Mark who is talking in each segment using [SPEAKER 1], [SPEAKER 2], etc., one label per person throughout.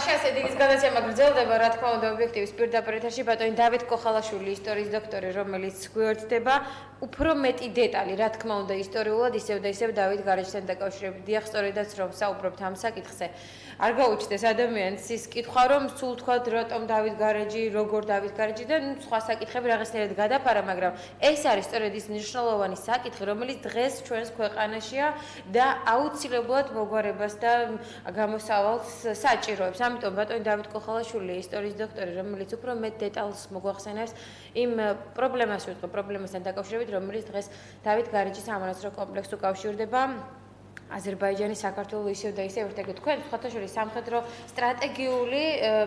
[SPEAKER 1] ასეთი ის განაცემა გრძელდება, რა თქმა უნდა, ობიექტივის პირდაპირ ეთერში ბატონი დავით კუხალაშვილი, ისტორიის დოქტორი, რომელიც გვერდდება უფრო მეტი დეტალი, რა თქმა უნდა, ისტორიულად ისევ და ისევ დავით გარეჯთან დაკავშირებით. დიახ, სწორედაც რომ საუბრობთ ამ საკითხზე. არ გაუჩნდეს ადამიანს ის კითხვა, რომ სულ თქვათ, რატომ დავით გარეჯი, როგორ დავით გარეჯი და სხვა საკითხები რაღაცნაირად გადაფარა, მაგრამ ეს არის სწორედ ის მნიშვნელოვანი საკითხი, რომელიც დღეს ჩვენს ქვეყანაშია და აუცილებლად მოგვარებას და გამოსავალს საჭიროებს. ამიტომ ბატონი დავით კუხალაშვილი, ისტორიის დოქტორი, რომელიც უფრო მეტ დეტალს მოგვახსენებს იმ პრობლემასთან დაკავშირებით, რომელიც დღეს დავით გარეჯის სამონასტრო კომპლექსს უკავშირდება. აზერბაიჯანის, საქართველოს ისევ და ისევ ერთად თქვენ სხვათა შორის სამხედრო სტრატეგიული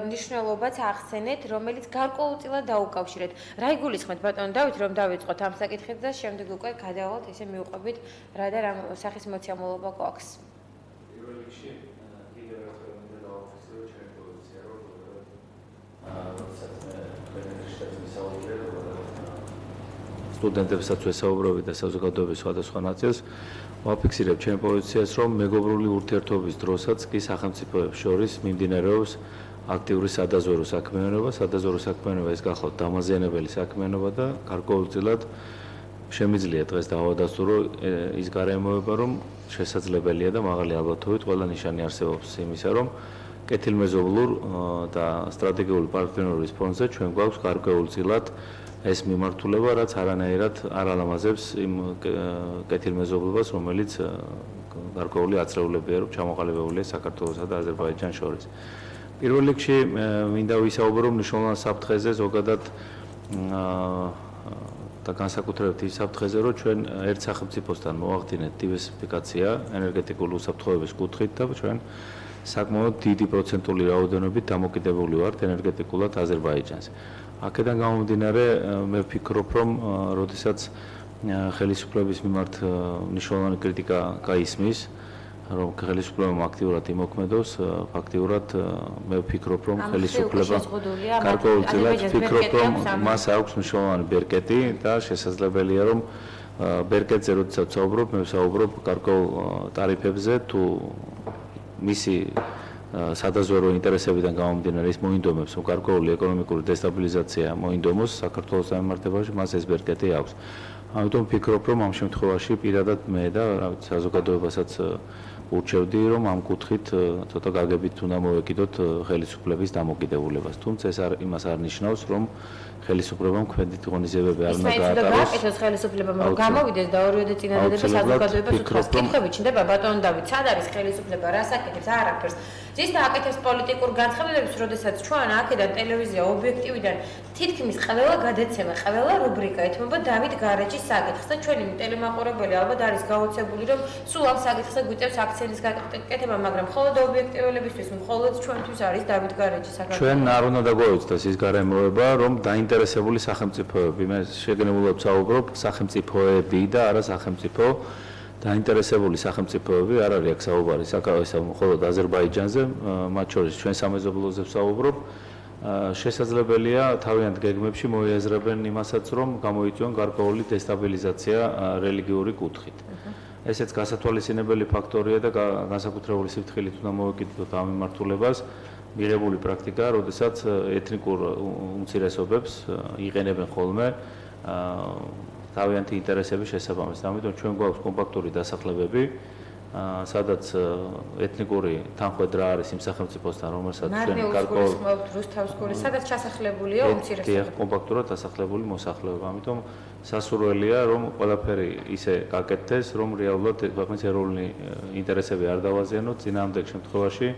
[SPEAKER 1] მნიშვნელობაც ახსენეთ, რომელიც გარკვეულწილად დაუკავშირეთ. რა იგულისხმეთ ბატონ დავით, რომ დავიწყოთ ამ საკითხით და შემდეგ უკვე გადავალთ ესე მივყვებით რა და რა სახის მოცემულობა გვაქვს.
[SPEAKER 2] პირველ რიგში კიდევ ერთხელ მინდა დავაფიქსირო ჩემი პოზიცია, რომ როდესაც მე კოლეგებთან ვისაუბრებ, სტუდენტებსაც ვესაუბრობ და საზოგადოების სხვადასხვა ნაწილს ვაფიქსირებ ჩემ პოზიციას, რომ მეგობრული ურთიერთობის დროსაც კი სახელმწიფოებს შორის მიმდინარეობს აქტიური სადაზვერვო საქმიანობა. სადაზვერვო საქმიანობა ეს გახლავთ დამაზიანებელი საქმიანობა და გარკვეულწილად შემიძლია დღეს დავადასტურო ის გარემოება, რომ შესაძლებელია და მაღალი ალბათობით ყველა ნიშანი არსებობს იმისა, რომ კეთილმეზობლურ და სტრატეგიული პარტნიორობის ფონზე ჩვენ გვაქვს გარკვეულწილად ეს მიმართულება, რაც არანაირად არ ალამაზებს იმ კეთილმეზობლობას, რომელიც გარკვეული აწრეულებია, რომ ჩამოყალიბებულია საქართველოსა და აზერბაიჯანს შორის. პირველ რიგში მინდა ვისაუბრო მნიშვნელოვან საფრთხეზე, ზოგადად და განსაკუთრებით ის საფრთხეზე, რომ ჩვენ ერთ სახელმწიფოსთან მოვახდინეთ დივერსიფიკაცია ენერგეტიკული უსაფრთხოების კუთხით და ჩვენ საკმაოდ დიდი პროცენტული რაოდენობით დამოკიდებული ვართ ენერგეტიკულად აზერბაიჯანს. აქედან გამომდინარე, მე ვფიქრობ, რომ როდესაც ხელისუფლების მიმართ მნიშვნელოვანი კრიტიკა გაისმის, რომ ხელისუფლებამ აქტიურად იმოქმედოს, ფაქტიურად მე ვფიქრობ, რომ ხელისუფლება გარკვეულწილად ვფიქრობ, რომ მას აქვს მნიშვნელოვანი ბერკეტი და შესაძლებელია, რომ ბერკეტზე როდესაც ვსაუბრობ, მე ვსაუბრობ გარკვეულ ტარიფებზე თუ მისი სადაზვერვო ინტერესებიდან გამომდინარე ის მოინდომებს, რომ გარკვეული ეკონომიკური დესტაბილიზაცია მოინდომოს საქართველოს მიმართებაში, მას ეს ბერკეტი აქვს. ამიტომ ვფიქრობ, რომ ამ შემთხვევაში პირადად მე და საზოგადოებასაც ურჩევდი, რომ ამ კუთხით ცოტა გაგებით უნდა მოვეკიდოთ ხელისუფლების დამოკიდებულებას. თუმცა ეს იმას არ ნიშნავს, რომ ხელისუფლებამ ქვედით ღონისძიებები არ უნდა გაატაროს. გააკეთოს ხელისუფლებამ, რომ გამოვიდეს და ორივე წინადადება საზოგადოებას უთხრას. კითხვები ჩნდება ბატონ დავით, სად არის ხელისუფლება, რას აკეთებს, არაფერს. ზის და აკეთებს პოლიტიკურ განცხადებებს, როდესაც ჩვენ აქედან ტელევიზია ობიექტივიდან თითქმის ყველა გადაცემა, ყველა რუბრიკა ეთმობა დავით გარეჯის საკითხს და ჩვენი ტელემაყურებელი ალბათ არის გაოცებული, რომ სულ ამ საკითხზე გვიწევს აქცენტის გაკეთება, მაგრამ მხოლოდ ობიექტიველებისთვის, მხოლოდ ჩვენთვის არის დავით გარეჯის საკითხი. ჩვენ არ უნდა დაგვაუწყდეს ის გარემოება, რომ დაინტერესებული სახელმწიფოები, მე შეგნებულად ვსაუბრობ სახელმწიფოები და არა სახელმწიფო დაინტერესებული სახელმწიფოები არ არის აქ საუბარი მხოლოდ აზერბაიჯანზე, მათ შორის ჩვენ სამეზობლოზე ვსაუბრობ. შესაძლებელია თავიანთ გეგმებში მოიაზრებენ იმასაც, რომ გამოიწვიონ გარკვეული დესტაბილიზაცია რელიგიური კუთხით. ესეც გასათვალისწინებელი ფაქტორია და განსაკუთრებული სიფრთხილით უნდა მოვეკიდოთ ამ მიმართულებას. მიღებული პრაქტიკა, როდესაც ეთნიკურ უმცირესობებს იყენებენ ხოლმე თავიანთი ინტერესების შესაბამისად. ამიტომ ჩვენ გვაქვს კომპაქტური დასახლებები, სადაც ეთნიკური თანხმედრა არის იმ სახელმწიფოსთან, რომელსაც ჩვენ გარკვეულ
[SPEAKER 1] რუსთავსკური, სადაც ჩასახლებულია უმცირესობები.
[SPEAKER 2] დიახ, კომპაქტურად დასახლებული მოსახლეობა. ამიტომ სასურველია, რომ ყველაფერი ისე გაკეთდეს, რომ რეალურად ქვეყნის ეროვნული ინტერესები არ დავაზიანოთ. წინააღმდეგ შემთხვევაში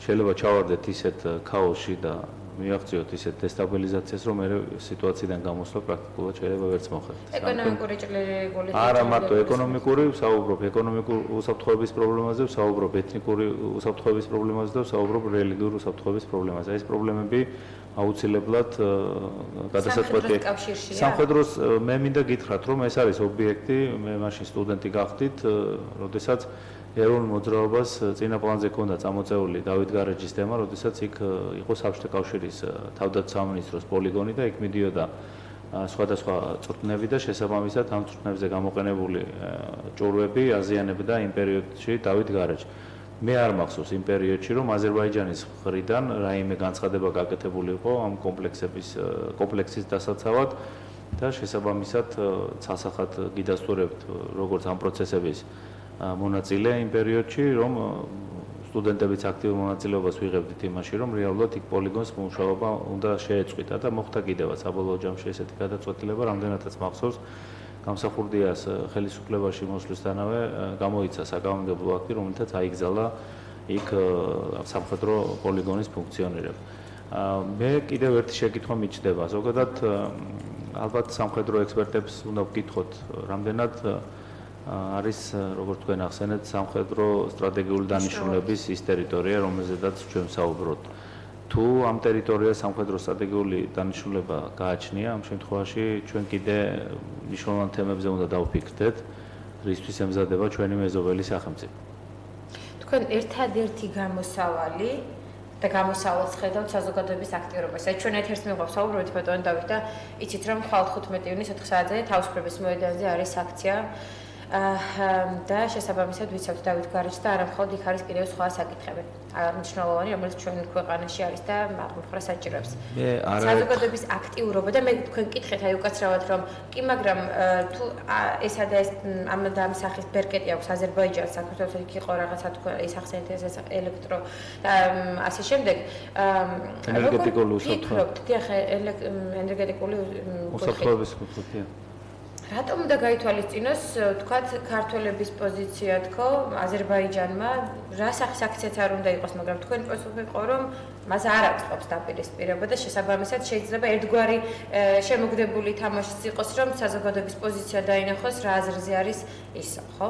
[SPEAKER 2] შეიძლება ჩავარდეთ ისეთ ქაოსში და მივაღწიოთ ისეთ დესტაბილიზაციას, რომ მე სიტუაციიდან გამოსვლა პრაქტიკულად შეიძლება ვერც მოხდეს.
[SPEAKER 1] ეკონომიკური ჭრილებული.
[SPEAKER 2] არა მარტო ეკონომიკური, ვსაუბრობ ეკონომიკურ უსაფრთხოების პრობლემაზე, ვსაუბრობ ეთნიკური უსაფრთხოების პრობლემაზე და ვსაუბრობ რელიგიური უსაფრთხოების პრობლემაზე. ეს პრობლემები აუცილებლად გადასაწყვეტია. სამხედროს მე მინდა გითხრათ, რომ ეს არის ობიექტი, მე მაშინ სტუდენტი გახდით, როდესაც ეროვნულ მოძრაობას წინა პლანზე ჰქონდა წამოწეული დავით გარეჯის თემა, როდესაც იქ იყო საბჭოთა კავშირის თავდაცვის სამინისტროს პოლიგონი და იქ მიდიოდა სხვადასხვა წვრთნები და შესაბამისად ამ წვრთნებზე გამოყენებული ჭურვები აზიანებდა იმ პერიოდში დავით გარეჯს. მე არ მახსოვს იმ პერიოდში, რომ აზერბაიჯანის მხრიდან რაიმე განცხადება გაკეთებული იყო ამ კომპლექსის დასაცავად და შესაბამისად ცალსახად გიდასტურებთ როგორც ამ პროცესების მონაწილე იმ პერიოდში, რომ სტუდენტებიც აქტიურ მონაწილეობას ვიღებდით იმაში, რომ რეალურად იქ პოლიგონს მუშაობა უნდა შეეწყვიტა და მოხდა კიდევაც საბოლოო ჯამში ესეთი გადაწყვეტილება, რამდენადაც მახსოვს, გამსახურდიას ხელისუფლებაში მოსვლისთანავე გამოიცა საკანონმდებლო აქტი, რომელთაც აიგზალა იქ სამხედრო პოლიგონის ფუნქციონირება. მე კიდევ ერთი შეკითხვა მიჩნდება, ზოგადად ალბათ სამხედრო ექსპერტებს უნდა ვკითხოთ, რამდენად არის, როგორც თქვენ ახსენეთ, სამხედრო სტრატეგიული დანიშნულების ის ტერიტორია, რომელზედაც ჩვენ ვსაუბრობთ. თუ ამ ტერიტორიას სამხედრო სტრატეგიული დანიშნულება გააჩნია, ამ შემთხვევაში ჩვენ კიდე მნიშვნელოვან თემებზე უნდა დავფიქრდეთ, რისთვის ემზადება ჩვენი მეზობელი სახელმწიფო.
[SPEAKER 1] თქვენ ერთადერთი გამოსავალი და გამოსავალს ხედავთ საზოგადოების აქტიურობას. აი ჩვენ ერთ-ერთს მივყვავ საუბრობთ ბატონო დავით და იცით რომ ხვალ 15 ივნის 4 საათზე თავისუფლების მოედანზე არის აქცია და შესაბამისად ვიცავთ დავით გარეჯს და არა მხოლოდ იქ არის კიდევ სხვა საკითხები. მნიშვნელოვანი, რომელიც ჩვენ ქვეყანაში არის და აღმოფხვრა საჭიროებს. საზოგადოების აქტიურობა და მე თქვენ კითხეთ აი უკაცრავად რომ კი მაგრამ თუ ესა და ეს ამ და ამ სახის ბერკეტი აქვს აზერბაიჯანს, საქართველოს იქ იყო რაღაცა თქვენ ის ახსენეთ ეს ელექტრო და ასე შემდეგ.
[SPEAKER 2] ენერგეტიკული უსაფრთხოების.
[SPEAKER 1] დიახ, ენერგეტიკული
[SPEAKER 2] უსაფრთხოების კუთხე.
[SPEAKER 1] რატომ უნდა გაითვალისწინოს, თქვათ, ქართველების პოზიცია თქო, აზერბაიჯანმა, რა სახის აქციაც არ უნდა იყოს, მაგრამ თქვენ პოსტები იყო, რომ მას არ აწყობს დაპირისპირება და შესაბამისად შეიძლება ერთგვარი შემოგდებული თამაშიც იყოს, რომ საზოგადოების პოზიცია დაინახოს, რა აზრზე არის ის, ხო?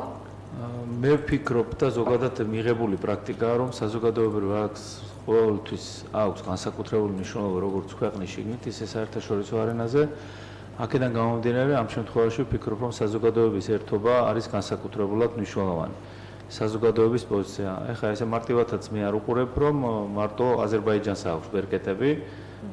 [SPEAKER 2] მე ვფიქრობ და ზოგადად მიღებული პრაქტიკაა, რომ საზოგადოებრივ აქს ყოველთვის აქვს განსაკუთრებული მნიშვნელობა როგორც ქვეყნის შიგნით, ისე საერთაშორისო არენაზე. აქედან გამომდინარე, ამ შემთხვევაში ვფიქრობ, რომ საზოგადოების ერთობა არის განსაკუთრებულად მნიშვნელოვანი. საზოგადოების პოზიცია. ეხლა ესე მარტივადაც მე არ უყურებ, რომ მარტო აზერბაიჯანს აქვს ბერკეტები.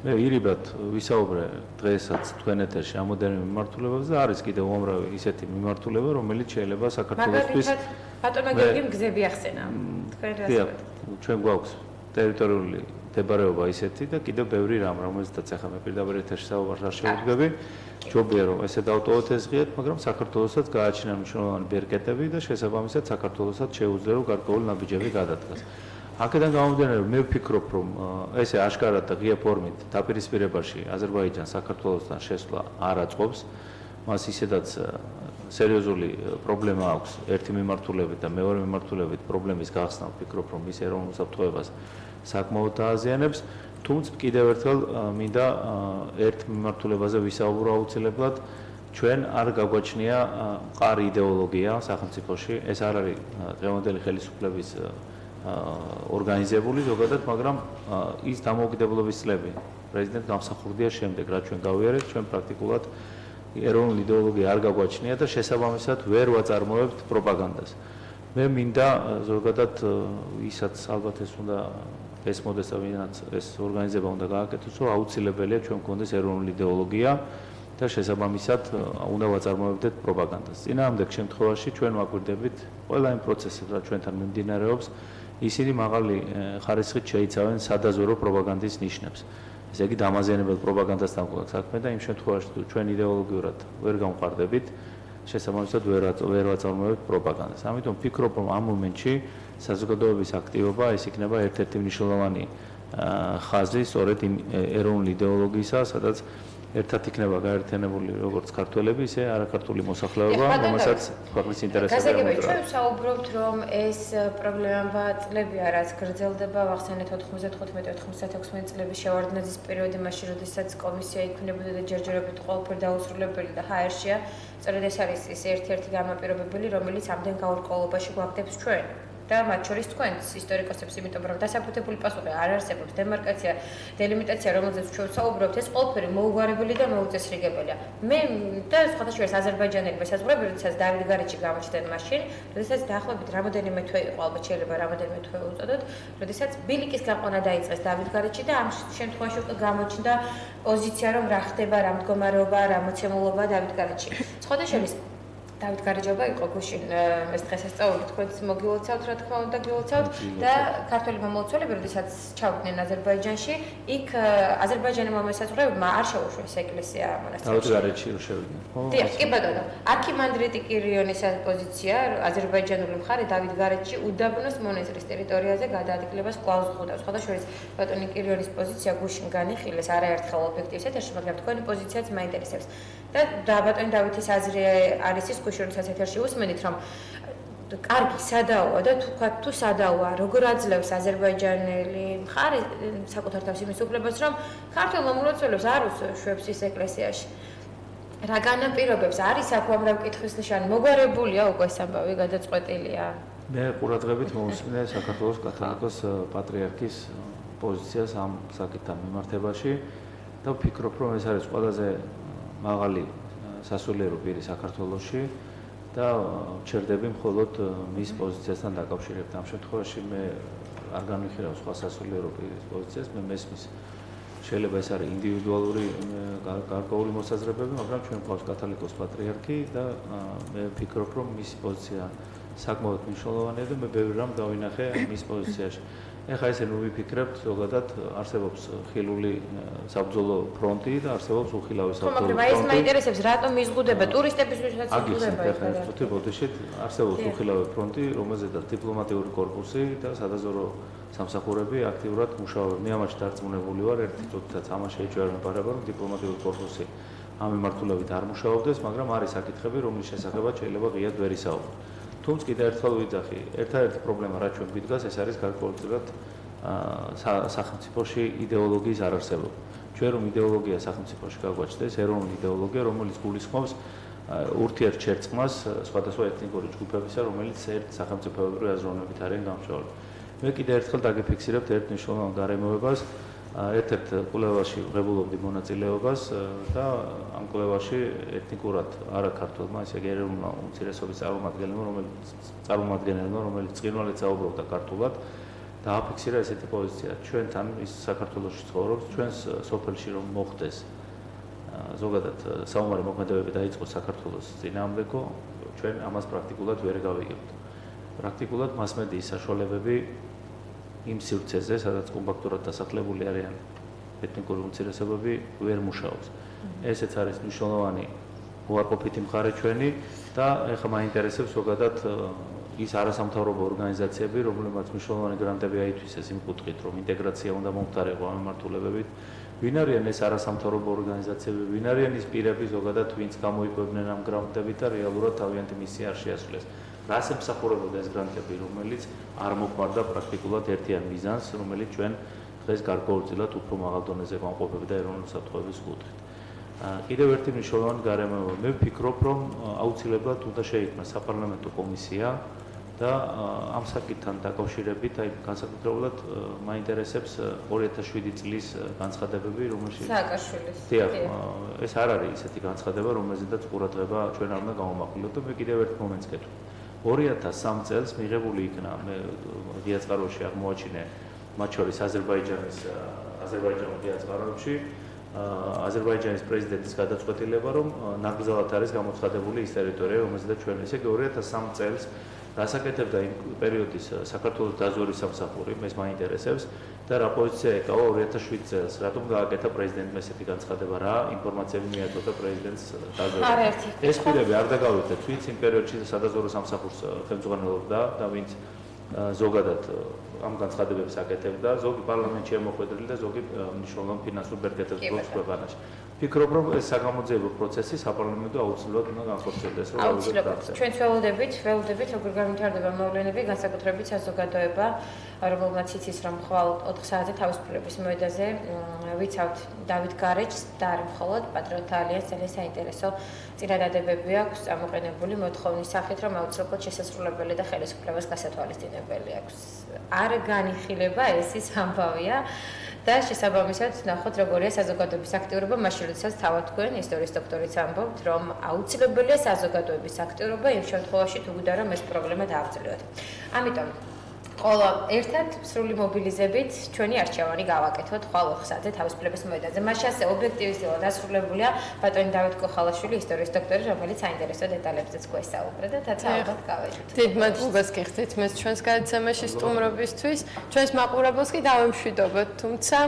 [SPEAKER 2] მე ირიბად ვისაუბრე დღესაც თქვენ ეთერში ამოდენე მიმართულებებზე და არის კიდევ უამრავი ისეთი მიმართულება, რომელიც შეიძლება საქართველოსთვის
[SPEAKER 1] ბატონო გიორგიმ გზები ახსენა. თქვენ რას
[SPEAKER 2] ჩვენ გვაქვს ტერიტორიული მდებარეობა ისეთი და კიდევ ბევრი რამ, რომელზედაც ახლა მე პირდაპირ ეთერში საუბარს არ შევუდგები. ჯობია რომ ესე დავტოვოთ ეს ღიად, მაგრამ საქართველოსაც გააჩინა მნიშვნელოვანი ბერკეტები და შესაბამისად საქართველოსაც შეუძლია რომ გარკვეული ნაბიჯები გადადგას. აქედან გამომდინარე, მე ვფიქრობ, რომ ესე აშკარად და ღია ფორმით დაპირისპირებაში აზერბაიჯანს საქართველოსთან შესვლა არ აწყობს. მას ისედაც სერიოზული პრობლემა აქვს ერთი მიმართულებით და მეორე მიმართულებით პრობლემის გახსნა, ვფიქრობ, რომ ის ეროვნულ უსაფრთხოებას საკმაოდ დააზიანებს. თუმცა კიდევ ერთხელ მინდა ერთ მიმართულებაზე ვისაუბრო აუცილებლად, ჩვენ არ გაგვაჩნია მყარი იდეოლოგია სახელმწიფოში, ეს არ არის დღევანდელი ხელისუფლების ორგანიზებული ზოგადად, მაგრამ ის დამოუკიდებლობის წლები პრეზიდენტ გამსახურდიას შემდეგ, რაც ჩვენ გავიარეთ, ჩვენ პრაქტიკულად ეროვნული იდეოლოგია არ გაგვაჩნია და შესაბამისად ვერ ვაწარმოებთ პროპაგანდას. მე მინდა ზოგადად ისაც ალბათ ეს უნდა ესმოდეს და ვინაც ეს ორგანიზება უნდა გააკეთოს, რომ აუცილებელია ჩვენ გქონდეს ეროვნული იდეოლოგია და შესაბამისად უნდა ვაწარმოებდეთ პროპაგანდას. წინააღმდეგ შემთხვევაში ჩვენ ვაკვირდებით ყველა იმ პროცესებს, რაც ჩვენთან მიმდინარეობს, ისინი მაღალი ხარისხით შეიცავენ სადაზვერვო პროპაგანდის ნიშნებს. ესე იგი დამაზიანებელ პროპაგანდასთან გვაქვს საქმე და იმ შემთხვევაში თუ ჩვენ იდეოლოგიურად ვერ გამყარდებით, შესაბამისად ვერ ვაწარმოებთ პროპაგანდას. ამიტომ ვფიქრობ, რომ ამ მომენტში საზოგადოების აქტივობა ეს იქნება ერთ-ერთი მნიშვნელოვანი ხაზი სწორედ იმ ეროვნული იდეოლოგიისა, სადაც ერთად იქნება გაერთიანებული როგორც ქართველები, ისე არაქართული მოსახლეობა, რომელსაც ქვეყნის ინტერესები
[SPEAKER 1] გასაგებია, ჩვენ ვსაუბრობთ, რომ ეს პრობლემა წლებია, რაც გრძელდება, ვახსენეთ 95-96 წლების შევარდნაძის პერიოდი, მაშინ როდესაც კომისია იქმნებოდა და ჯერჯერობით ყველაფერი დაუსრულებელი და ჰაერშია, სწორედ ეს არის ის ერთ-ერთი გამაპირობებელი, რომელიც ამდენ გაურკვევლობაში გვაგდებს ჩვენ. და მათ შორის თქვენს ისტორიკოსებს, იმიტომ რომ დასაბუთებული პასუხი არ არსებობს, დემარკაცია, დელიმიტაცია, რომელზეც ჩვენ ვსაუბრობთ, ეს ყველაფერი მოუგვარებელი და მოუწესრიგებელია. მე და სხვათა შორის აზერბაიჯანელი მესაზღვრები, როდესაც დავით გარეჯი გამოჩნდნენ მაშინ, როდესაც დაახლოებით რამოდენიმე თვე იყო, ალბათ შეიძლება რამოდენიმე თვე უწოდოთ, როდესაც ბილიკის გაყვანა დაიწყეს დავით გარეჯში და ამ შემთხვევაში უკვე გამოჩნდა პოზიცია, რომ რა ხდება, რა მდგომარეობა, რა მოცემულობა დავით გარეჯში. სხვათა შორის დავით გარეჯობა იყო გუშინ ეს დღესასწაული თქვენს მოგილოცავთ რა თქმა უნდა გილოცავთ და ქართველი მომლოცველები როდესაც ჩავდნენ აზერბაიჯანში იქ აზერბაიჯანელმა მოსაზღვრეებმა არ შეუშვეს ეკლესია მონასტერში
[SPEAKER 2] დავით გარეჯში რო შევიდნენ
[SPEAKER 1] დიახ კი ბატონო აქიმანდრიტი კირიონის პოზიცია აზერბაიჯანული მხარე დავით გარეჯში უდაბნოს მონასტრის ტერიტორიაზე გადაადგილებას კვლავ ზღუდავს ხოდაშორის ბატონი კირიონის პოზიცია გუშინ განიხილეს არაერთხელ ობიექტივის ეთერში მაგრამ თქვენი პოზიციაც მაინტერესებს და ბატონი დავითის აზრი არის ის გუშინაც ეთერში უსმენით რომ კარგი სადაოა და თუ სადაოა როგორ აძლევს აზერბაიჯანელი მხარე საკუთარ თავს იმის უფლებას რომ ქართულ მომლოცველებს არ უშვებს ის ეკლესიაში რა განაპირობებს არის აქ უამრავ კითხვის ნიშანი მოგვარებულია უკვე ეს ამბავი გადაწყვეტილია
[SPEAKER 2] მე ყურადღებით მოვუსმინე საქართველოს კათოლიკოს პატრიარქის პოზიციას ამ საკითხთან მიმართებაში და ვფიქრობ რომ ეს არის ყველაზე მაღალი სასულიერო პირი საქართველოში და ჩერდები მხოლოდ მის პოზიციასთან დაკავშირებით. ამ შემთხვევაში მე არ განვიხილავ სხვა სასულიერო პირის პოზიციას, მე მესმის შეიძლება ეს არის ინდივიდუალური გარკვეული მოსაზრებები, მაგრამ ჩვენ გვყავს კათოლიკოს პატრიარქი და მე ვფიქრობ რომ მის პოზიცია საკმაოდ მნიშვნელოვანია და მე ბევრი რამ დავინახე მის პოზიციაში. ეხლა ესე ნუ ვიფიქრებთ ზოგადად არსებობს ხილული საბრძოლო ფრონტი და არსებობს უხილავი საბრძოლო ფრონტი.
[SPEAKER 1] მაგრამ ეს მაინტერესებს რატომ იზღუდება ტურისტებისთვისაც იზღუდება
[SPEAKER 2] ეხლა თუთი ბოდიშით არსებობს უხილავი ფრონტი, რომელზედაც დიპლომატიური კორპუსი და სადაზვერვო სამსახურები აქტიურად მუშაობენ. მე ამაში დარწმუნებული ვარ, ერთი წუთითაც ამას შეიჭრა მეპარება, რომ დიპლომატიური კორპუსი ამ მიმართულებით არ მუშაობდეს, მაგრამ არის საკითხები, რომლის შესახებაც შეიძლება ღიად ვერ ისაუბროთ. თუმცა კიდევ ერთხელ ვიძახი, ერთადერთი პრობლემა რაც ჩვენ გვიდგას, ეს არის გარკვეულწილად სახელმწიფოში იდეოლოგიის არარსებობა. ჩვენ რომ იდეოლოგია სახელმწიფოში გაგვაჩნდეს, ეროვნული იდეოლოგია, რომელიც გულისხმობს ურთიერთშერწყმას სხვადასხვა ეთნიკური ჯგუფებისა, რომელიც ერთ სახელმწიფოებრივი აზროვნებით არიან გამორჩეული. მე კიდევ ერთხელ დაგიფიქსირებთ ერთ მნიშვნელოვან გარემოებას, ერთ-ერთ კვლევაში ვღებულობდი მონაწილეობას და ამ კვლევაში ეთნიკურად არაქართულმა, ესე იგი ეროვნულ უმცირესობის წარმომადგენელმა, რომელიც ბრწყინვალედ საუბრობდა ქართულად, დააფიქსირა ესეთი პოზიცია. ჩვენთან ის საქართველოში ცხოვრობს, ჩვენს სოფელში რომ მოხდეს ზოგადად საომარი მოქმედებები დაიწყოს საქართველოს წინააღმდეგო, ჩვენ ამას პრაქტიკულად ვერ გავიგებთ. პრაქტიკულად მასმედიის საშუალებები იმ სივრცეზე, სადაც კომპაქტურად დასახლებული არიან ეთნიკური უმცირესობები, ვერ მუშაობს. ესეც არის მნიშვნელოვანი უარყოფითი მხარე ჩვენი და ეხლა მაინტერესებს ზოგადად ის არასამთავრობო ორგანიზაციები, რომლებმაც მნიშვნელოვანი გრანტები აითვისეს იმ კუთხით, რომ ინტეგრაცია უნდა მომხდარიყო ამ მიმართულებებით. ვინ არიან ეს არასამთავრობო ორგანიზაციები, ვინ არიან ის პირები ზოგადად, ვინც გამოიკვებნენ ამ გრანტებით და რეალურად თავიანთი მისია არ შეასრულეს. რას ემსახურებოდა ეს გრანტები, რომელიც არ მოხმარდა პრაქტიკულად ერთიან მიზანს, რომელიც ჩვენ დღეს გარკვეულწილად უფრო მაღალ დონეზე განყოფებდა ეროვნული უსაფრთხოების კუთხით. კიდევ ერთი მნიშვნელოვანი გარემოება. მე ვფიქრობ, რომ აუცილებლად უნდა შეიქმნას საპარლამენტო კომისია და ამ საკითხთან დაკავშირებით, აი განსაკუთრებულად მაინტერესებს 2007 წლის განცხადებები, რომელშიც
[SPEAKER 1] სააკაშვილის.
[SPEAKER 2] დიახ, ეს არ არის ისეთი განცხადება, რომელზედაც ყურადღება ჩვენ არ უნდა გავამახვილოთ და მე კიდევ ერთ მომენტს გეტყვი. 2003 წელს მიღებული იქნა მე დიაწყაროში აღმოაჩინე მათ შორის აზერბაიჯანულ დიაწყარებში აზერბაიჯანის პრეზიდენტის გადაწყვეტილება, რომ ნაკრძალად არის გამოცხადებული ის ტერიტორია, რომელზედაც ჩვენ ესე 2003 წელს გასაკეთებდა იმ პერიოდის საქართველოს დაზვერვის სამსახური, ეს მაინტერესებს და რა პოზიცია ეკავა 2007 წელს, რატომ გააკეთა პრეზიდენტმა ესეთი განცხადება, რა ინფორმაციები მიაწოდა პრეზიდენტს დაზვერვას. ეს პირები არ დაგავიწყდეთ, ვინც იმ პერიოდში სადაზვერვო სამსახურს ხელმძღვანელობდა და ვინც ზოგადად ამ განცხადებებს აკეთებდა, ზოგი პარლამენტში მოხვედრილი და ზოგი მნიშვნელოვან ფინანსურ ბერკეტებს ფლობს ქვეყანაში. ვფიქრობ, რომ ეს საგამოძიებო პროცესი საპარლამენტო აუცილებლად უნდა განხორციელდეს, რომ
[SPEAKER 1] აუცილებლად. ჩვენ ველოდებით, როგორ განვითარდება მოვლენები, განსაკუთრებით საზოგადოება, რომელმაც იცის, რომ ხვალ 4 საათზე თავისუფლების მოედაზე ვიცავთ დავით გარეჯს და არ მხოლოდ პატრიოტთა ალიანსს ძალიან საინტერესო წინადადებები აქვს წამოყენებული მოთხოვნის სახით, რომ აუცილებლად შესაძლებელი და ხელისუფლებას გასათვალისწინებელი აქვს. არ განიხილება ეს ის ამბავია და შესაბამისად ნახოთ როგორია საზოგადოების აქტიურობა მაშინ როდესაც თავად თქვენ ისტორიის დოქტორიც ამბობთ რომ აუცილებელია საზოგადოების აქტიურობა იმ შემთხვევაში თუ გვიდა რომ ეს პრობლემა დაავწლიოთ. ამიტომ ყოლა ერთად სრული მობილიზებით ჩვენი არჩევანი გავაკეთოთ ხვალ 4 საათზე თავისუფლების მოედანზე. მას ასე ობიექტივისტილად დასრულებულია ბატონი დავით კუხალაშვილი, ისტორიის დოქტორი, რომელიც საინტერესო დეტალებზეც გვესაუბრა და თაცა ალბათ გავედით.
[SPEAKER 3] დიდ მადლობას გიხდით მე ჩვენს გადაცემაში სტუმრობისთვის. ჩვენს მაყურებელს კი დავემშვიდობოთ, თუმცა